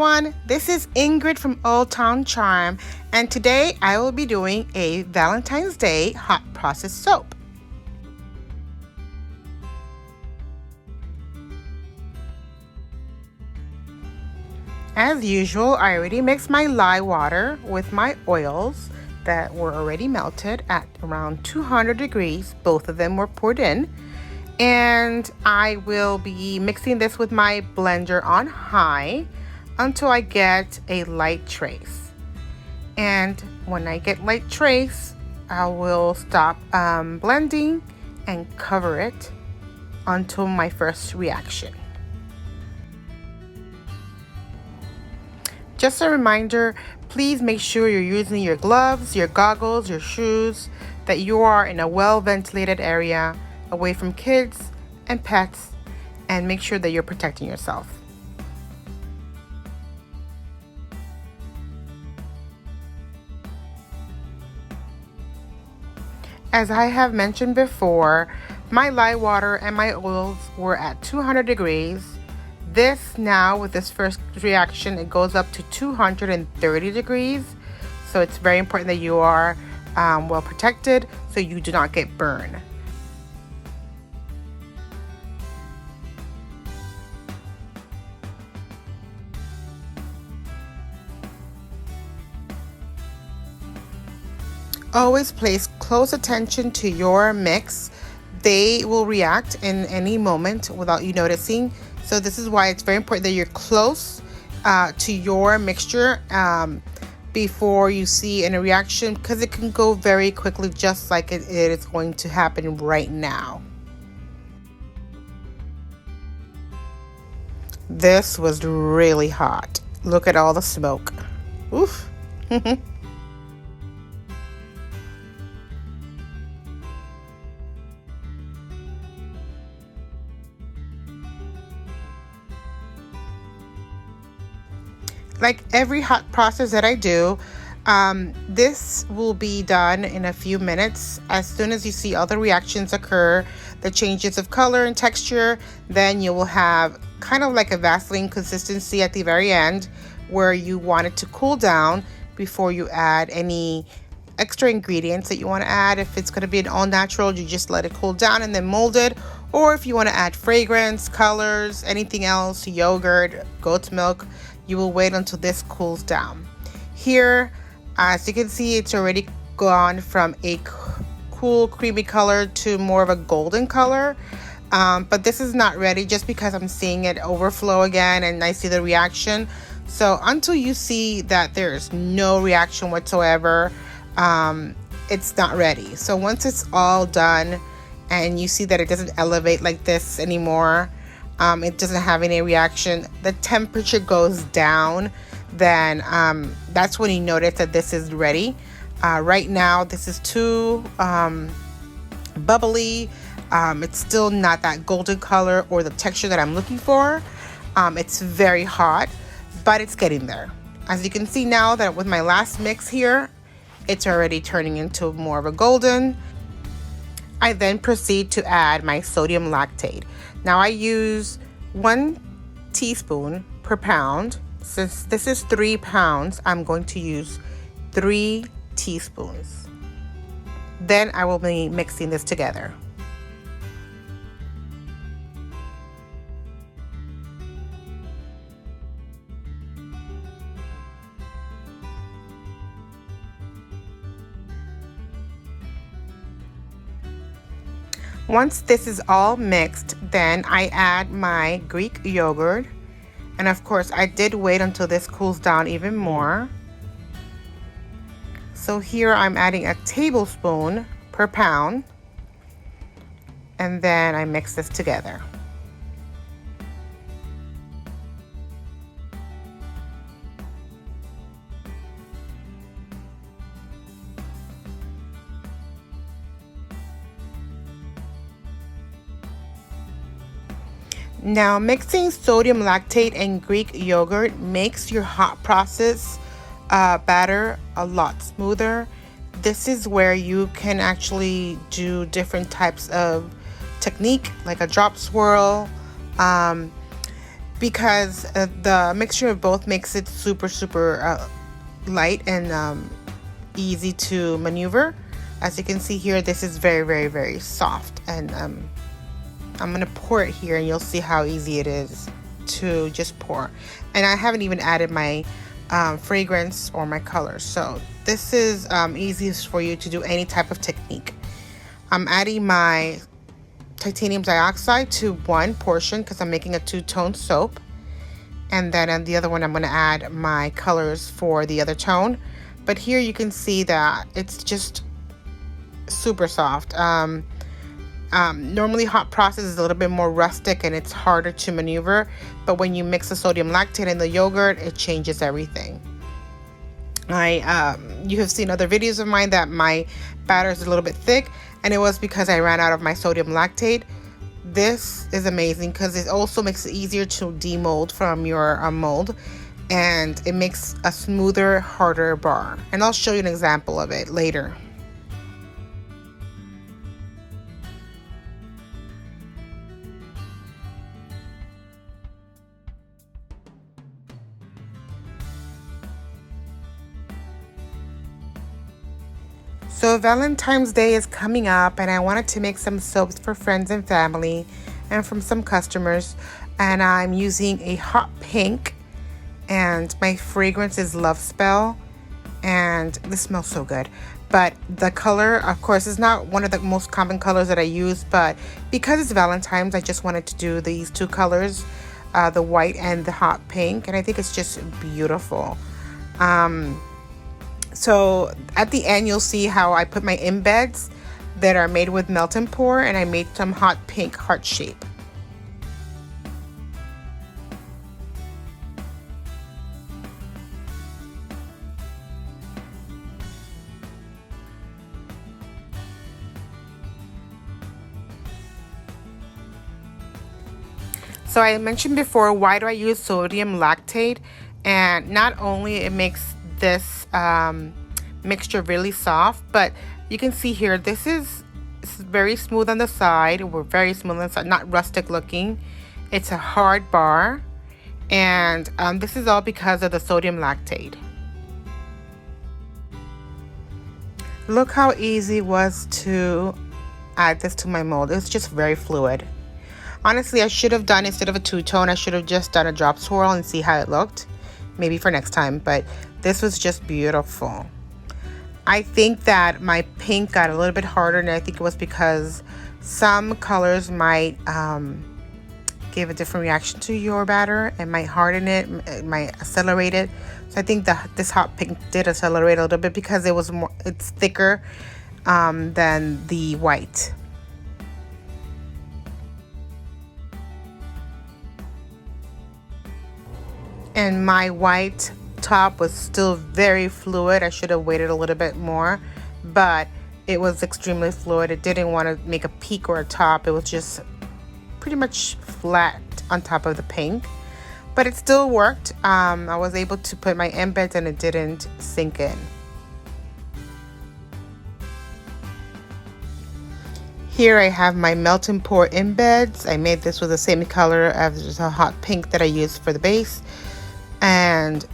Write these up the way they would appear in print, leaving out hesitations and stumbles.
everyone, this is Ingrid from Old Town Charm, and today I will be doing a Valentine's Day hot process soap. As usual, I already mixed my lye water with my oils that were already melted at around 200 degrees. Both of them were poured in. And I will be mixing this with my blender on high until I get a light trace. And when I get light trace, I will stop blending and cover it until my first reaction. Just a reminder, please make sure you're using your gloves, your goggles, your shoes, that you are in a well-ventilated area away from kids and pets, and make sure that you're protecting yourself. As I have mentioned before, my lye water and my oils were at 200 degrees. This now, with this first reaction, it goes up to 230 degrees. So it's very important that you are well protected so you do not get burned. Always place close attention to your mix. They will react in any moment without you noticing. So this is why it's very important that you're close to your mixture before you see any reaction, because it can go very quickly, just like it is going to happen right now. This was really hot. Look at all the smoke. Oof. Like every hot process that I do, this will be done in a few minutes. As soon as you see all the reactions occur, the changes of color and texture, then you will have kind of like a Vaseline consistency at the very end, where you want it to cool down before you add any extra ingredients that you want to add. If it's going to be an all natural, you just let it cool down and then mold it. Or if you want to add fragrance, colors, anything else, yogurt, goat's milk, you will wait until this cools down. Here, as you can see, it's already gone from a cool creamy color to more of a golden color. But this is not ready just because I'm seeing it overflow again and I see the reaction. So until you see that there's no reaction whatsoever, it's not ready. So once it's all done and you see that it doesn't elevate like this anymore, it doesn't have any reaction, the temperature goes down, then that's when you notice that this is ready. Right now, this is too bubbly. It's still not that golden color or the texture that I'm looking for. It's very hot, but it's getting there. As you can see now that with my last mix here, it's already turning into more of a golden. I then proceed to add my sodium lactate. Now I use 1 teaspoon per pound. Since this is 3 pounds, I'm going to use 3 teaspoons. Then I will be mixing this together. Once this is all mixed, then I add my Greek yogurt. And of course, I did wait until this cools down even more. So here I'm adding a tablespoon per pound. And then I mix this together. Now, mixing sodium lactate and Greek yogurt makes your hot process batter a lot smoother. This is where you can actually do different types of technique, like a drop swirl. because the mixture of both makes it super light and easy to maneuver. As you can see here, this is very soft, and I'm gonna pour it here and you'll see how easy it is to just pour. And I haven't even added my fragrance or my colors, so this is easiest for you to do any type of technique. I'm adding my titanium dioxide to one portion because I'm making a two-tone soap, and then on the other one I'm going to add my colors for the other tone. But here you can see that it's just super soft. Normally hot process is a little bit more rustic and it's harder to maneuver, but when you mix the sodium lactate and the yogurt, it changes everything. You have seen other videos of mine that my batter is a little bit thick, and it was because I ran out of my sodium lactate. This is amazing because it also makes it easier to demold from your mold, and it makes a smoother, harder bar. And I'll show you an example of it later. So Valentine's Day is coming up, and I wanted to make some soaps for friends and family and from some customers. And I'm using a hot pink, and my fragrance is Love Spell, and this smells so good. But the color, of course, is not one of the most common colors that I use, but because it's Valentine's, I just wanted to do these two colors, the white and the hot pink, and I think it's just beautiful. So at the end, you'll see how I put my embeds that are made with melt and pour, and I made some hot pink heart shape. So I mentioned before, why do I use sodium lactate? And not only it makes this mixture really soft, but you can see here this is very smooth on the side. We're very smooth on the side, not rustic looking. It's a hard bar, and this is all because of the sodium lactate. Look how easy it was to add this to my mold. It's just very fluid. Honestly, I should have done, instead of a two-tone, I should have just done a drop swirl and see how it looked. Maybe for next time, but this was just beautiful. I think that my pink got a little bit harder, and I think it was because some colors might give a different reaction to your batter. It might harden it, it might accelerate it. So I think that this hot pink did accelerate a little bit because it's thicker than the white. And my white top was still very fluid. I should have waited a little bit more, but it was extremely fluid. It didn't want to make a peak or a top. It was just pretty much flat on top of the pink, but it still worked. I was able to put my embeds and it didn't sink in. Here I have my melt and pour embeds. I made this with the same color as the hot pink that I used for the base. And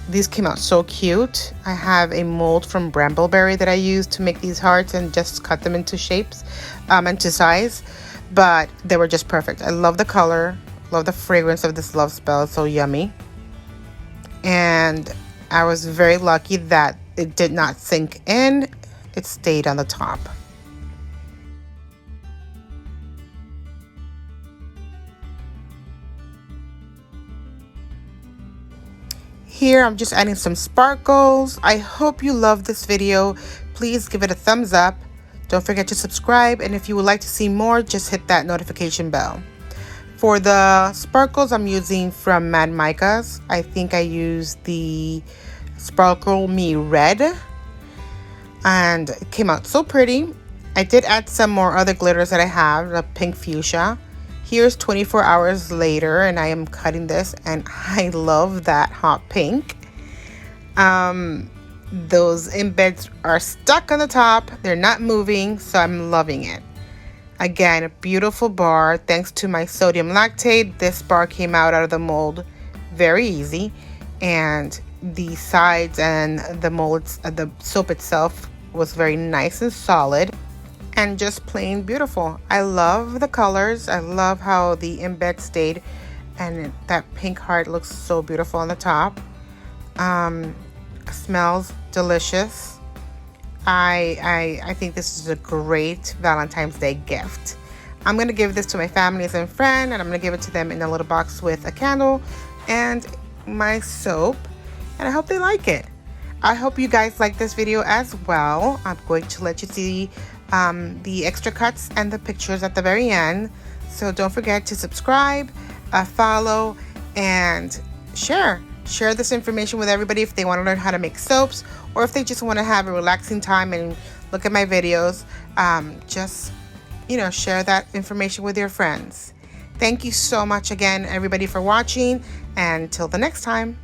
these came out so cute. I have a mold from Brambleberry that I used to make these hearts and just cut them into shapes, into size, but they were just perfect. I love the color, love the fragrance of this Love Spell. It's so yummy. And I was very lucky that it did not sink in. It stayed on the top. Here I'm just adding some sparkles. I hope you love this video. Please give it a thumbs up. Don't forget to subscribe, and if you would like to see more, just hit that notification bell. For the sparkles, I'm using from Mad Micas. I think I used the Sparkle Me Red, and it came out so pretty. I did add some more other glitters that I have, the pink fuchsia. Here's 24 hours later, and I am cutting this, and I love that hot pink. Those embeds are stuck on the top. They're not moving, so I'm loving it. Again, a beautiful bar. Thanks to my sodium lactate, this bar came out of the mold very easy, and the sides and the molds, the soap itself was very nice and solid and just plain beautiful. I love the colors. I love how the embed stayed, and that pink heart looks so beautiful on the top. Smells delicious. I think this is a great Valentine's Day gift. I'm going to give this to my families and friends, and I'm going to give it to them in a little box with a candle and my soap, and I hope they like it. I hope you guys like this video as well. I'm going to let you see the extra cuts and the pictures at the very end. So don't forget to subscribe, follow, and share. Share this information with everybody if they want to learn how to make soaps, or if they just want to have a relaxing time and look at my videos. Just, share that information with your friends. Thank you so much again, everybody, for watching, and till the next time.